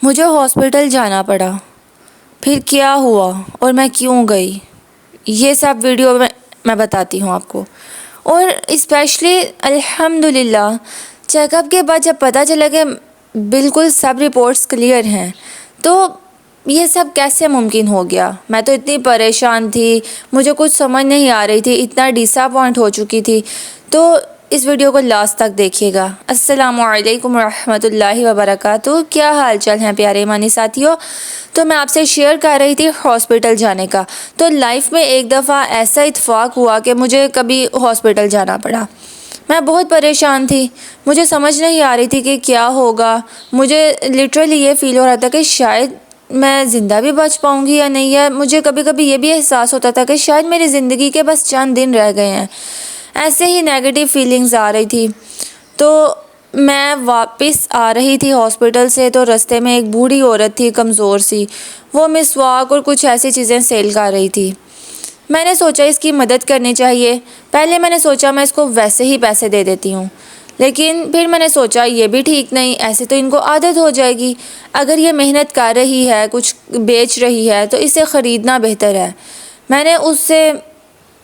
مجھے ہاسپٹل جانا پڑا، پھر کیا ہوا اور میں کیوں گئی، یہ سب ویڈیو میں بتاتی ہوں آپ کو۔ اور اسپیشلی الحمدللہ چیک اپ کے بعد جب پتہ چلا کہ بالکل سب رپورٹس کلیئر ہیں، تو یہ سب کیسے ممکن ہو گیا۔ میں تو اتنی پریشان تھی، مجھے کچھ سمجھ نہیں آ رہی تھی، اتنا ڈس اپوائنٹ ہو چکی تھی۔ تو اس ویڈیو کو لاسٹ تک دیکھیے گا۔ السلام علیکم ورحمۃ اللہ وبرکاتہ۔ کیا حال چال ہیں پیارے ایمانی ساتھیوں؟ تو میں آپ سے شیئر کر رہی تھی ہاسپٹل جانے کا۔ تو لائف میں ایک دفعہ ایسا اتفاق ہوا کہ مجھے کبھی ہاسپٹل جانا پڑا۔ میں بہت پریشان تھی، مجھے سمجھ نہیں آ رہی تھی کہ کیا ہوگا۔ مجھے لٹرلی یہ فیل ہو رہا تھا کہ شاید میں زندہ بھی بچ پاؤں گی یا نہیں، یا مجھے کبھی کبھی یہ بھی احساس ہوتا تھا کہ شاید میری زندگی کے بس چند دن رہ گئے ہیں۔ ایسے ہی نیگیٹو فیلنگز آ رہی تھی۔ تو میں واپس آ رہی تھی ہاسپٹل سے، تو رستے میں ایک بوڑھی عورت تھی، کمزور سی، وہ مسواک اور کچھ ایسی چیزیں سیل کر رہی تھی۔ میں نے سوچا اس کی مدد کرنی چاہیے۔ پہلے میں نے سوچا میں اس کو ویسے ہی پیسے دے دیتی ہوں، لیکن پھر میں نے سوچا یہ بھی ٹھیک نہیں، ایسے تو ان کو عادت ہو جائے گی۔ اگر یہ محنت کر رہی ہے، کچھ بیچ رہی ہے، تو اسے خریدنا بہتر ہے۔ میں نے اس سے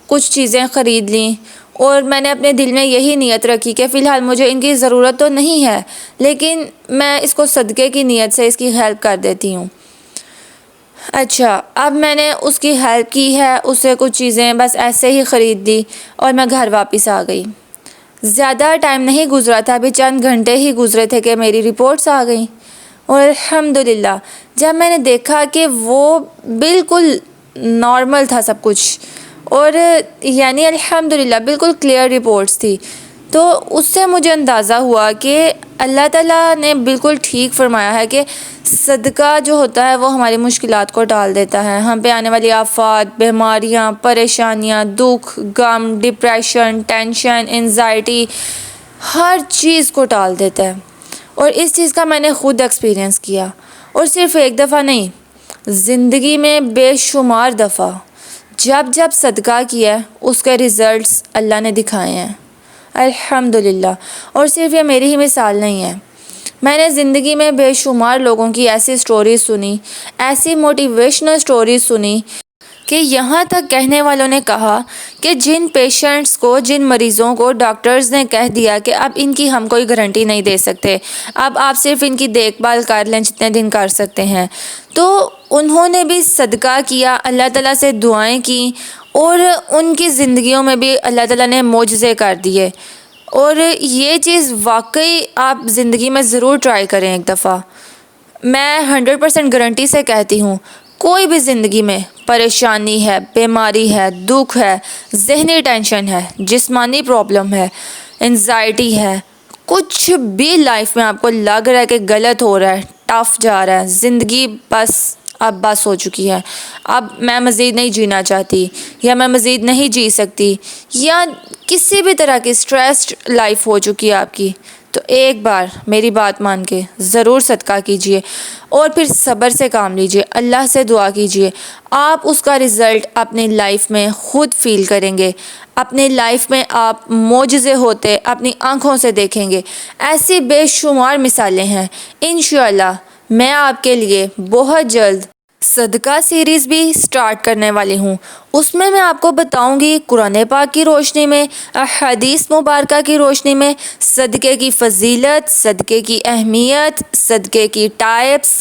کچھ چیزیں خرید لیں، اور میں نے اپنے دل میں یہی نیت رکھی کہ فی الحال مجھے ان کی ضرورت تو نہیں ہے، لیکن میں اس کو صدقے کی نیت سے اس کی ہیلپ کر دیتی ہوں۔ اچھا، اب میں نے اس کی ہیلپ کی ہے، اس سے کچھ چیزیں بس ایسے ہی خرید لی، اور میں گھر واپس آ گئی۔ زیادہ ٹائم نہیں گزرا تھا، ابھی چند گھنٹے ہی گزرے تھے کہ میری رپورٹس آ گئیں۔ اور الحمدللہ جب میں نے دیکھا کہ وہ بالکل نارمل تھا سب کچھ، اور یعنی الحمدللہ بالکل کلیئر رپورٹس تھی، تو اس سے مجھے اندازہ ہوا کہ اللہ تعالیٰ نے بالکل ٹھیک فرمایا ہے کہ صدقہ جو ہوتا ہے وہ ہماری مشکلات کو ٹال دیتا ہے۔ ہم پہ آنے والی آفات، بیماریاں، پریشانیاں، دکھ، غم، ڈپریشن، ٹینشن، انزائٹی، ہر چیز کو ٹال دیتا ہے۔ اور اس چیز کا میں نے خود ایکسپیرینس کیا، اور صرف ایک دفعہ نہیں، زندگی میں بے شمار دفعہ جب جب صدقہ کیا ہے اس کے ریزلٹس اللہ نے دکھائے ہیں، الحمدللہ۔ اور صرف یہ میری ہی مثال نہیں ہے، میں نے زندگی میں بے شمار لوگوں کی ایسی سٹوریز سنی، ایسی موٹیویشنل سٹوریز سنی، کہ یہاں تک کہنے والوں نے کہا کہ جن پیشنٹس کو، جن مریضوں کو ڈاکٹرز نے کہہ دیا کہ اب ان کی ہم کوئی گارنٹی نہیں دے سکتے، اب آپ صرف ان کی دیکھ بھال کر لیں جتنے دن کر سکتے ہیں، تو انہوں نے بھی صدقہ کیا، اللہ تعالیٰ سے دعائیں کیں، اور ان کی زندگیوں میں بھی اللہ تعالیٰ نے معجزے کر دیے۔ اور یہ چیز واقعی آپ زندگی میں ضرور ٹرائی کریں ایک دفعہ۔ میں 100% گارنٹی سے کہتی ہوں، کوئی بھی زندگی میں پریشانی ہے، بیماری ہے، دکھ ہے، ذہنی ٹینشن ہے، جسمانی پرابلم ہے، انزائٹی ہے، کچھ بھی لائف میں آپ کو لگ رہا ہے کہ غلط ہو رہا ہے، ٹف جا رہا ہے، زندگی اب بس ہو چکی ہے، اب میں مزید نہیں جینا چاہتی، یا میں مزید نہیں جی سکتی، یا کسی بھی طرح کی اسٹریسڈ لائف ہو چکی ہے آپ کی، تو ایک بار میری بات مان کے ضرور صدقہ کیجئے، اور پھر صبر سے کام لیجئے، اللہ سے دعا کیجئے۔ آپ اس کا رزلٹ اپنی لائف میں خود فیل کریں گے، اپنی لائف میں آپ معجزے ہوتے اپنی آنکھوں سے دیکھیں گے۔ ایسی بے شمار مثالیں ہیں۔ انشاءاللہ میں آپ کے لیے بہت جلد صدقہ سیریز بھی سٹارٹ کرنے والی ہوں۔ اس میں آپ کو بتاؤں گی قرآن پاک کی روشنی میں، احادیث مبارکہ کی روشنی میں، صدقے کی فضیلت، صدقے کی اہمیت، صدقے کی ٹائپس،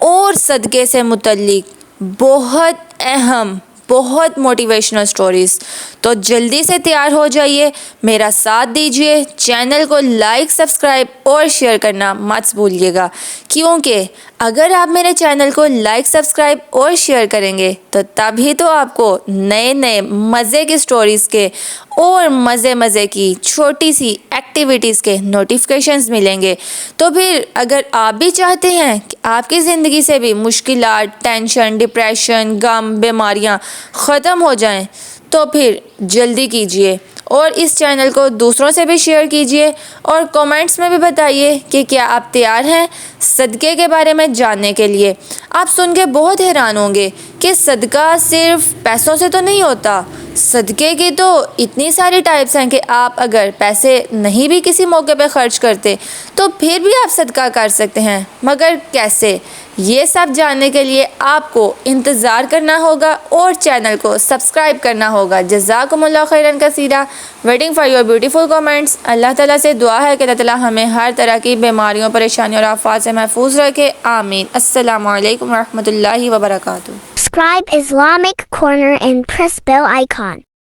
اور صدقے سے متعلق بہت اہم، بہت موٹیویشنل سٹوریز۔ تو جلدی سے تیار ہو جائیے، میرا ساتھ دیجیے، چینل کو لائک، سبسکرائب اور شیئر کرنا مت بھولیے گا، کیونکہ اگر آپ میرے چینل کو لائک، سبسکرائب اور شیئر کریں گے تو تبھی تو آپ کو نئے نئے مزے کی سٹوریز کے اور مزے کی چھوٹی سی ایکٹیویٹیز کے نوٹیفیکیشنز ملیں گے۔ تو پھر اگر آپ بھی چاہتے ہیں کہ آپ کی زندگی سے بھی مشکلات، ٹینشن، ڈپریشن، غم، بیماریاں ختم ہو جائیں، تو پھر جلدی کیجیے، اور اس چینل کو دوسروں سے بھی شیئر کیجیے، اور کومنٹس میں بھی بتائیے کہ کیا آپ تیار ہیں صدقے کے بارے میں جاننے کے لیے۔ آپ سن کے بہت حیران ہوں گے کہ صدقہ صرف پیسوں سے تو نہیں ہوتا، صدقے کی تو اتنی ساری ٹائپس ہیں کہ آپ اگر پیسے نہیں بھی کسی موقع پہ خرچ کرتے تو پھر بھی آپ صدقہ کر سکتے ہیں، مگر کیسے؟ یہ سب جاننے کے لیے آپ کو انتظار کرنا ہوگا اور چینل کو سبسکرائب کرنا ہوگا۔ جزاکم اللہ خیرن کثیرہ، waiting for your beautiful comments. اللہ تعالیٰ سے دعا ہے کہ اللہ تعالیٰ ہمیں ہر طرح کی بیماریوں، پریشانیوں اور آفات سے محفوظ رکھے، آمین۔ السلام علیکم ورحمۃ اللہ وبرکاتہ۔ Subscribe Islamic Corner and press bell icon.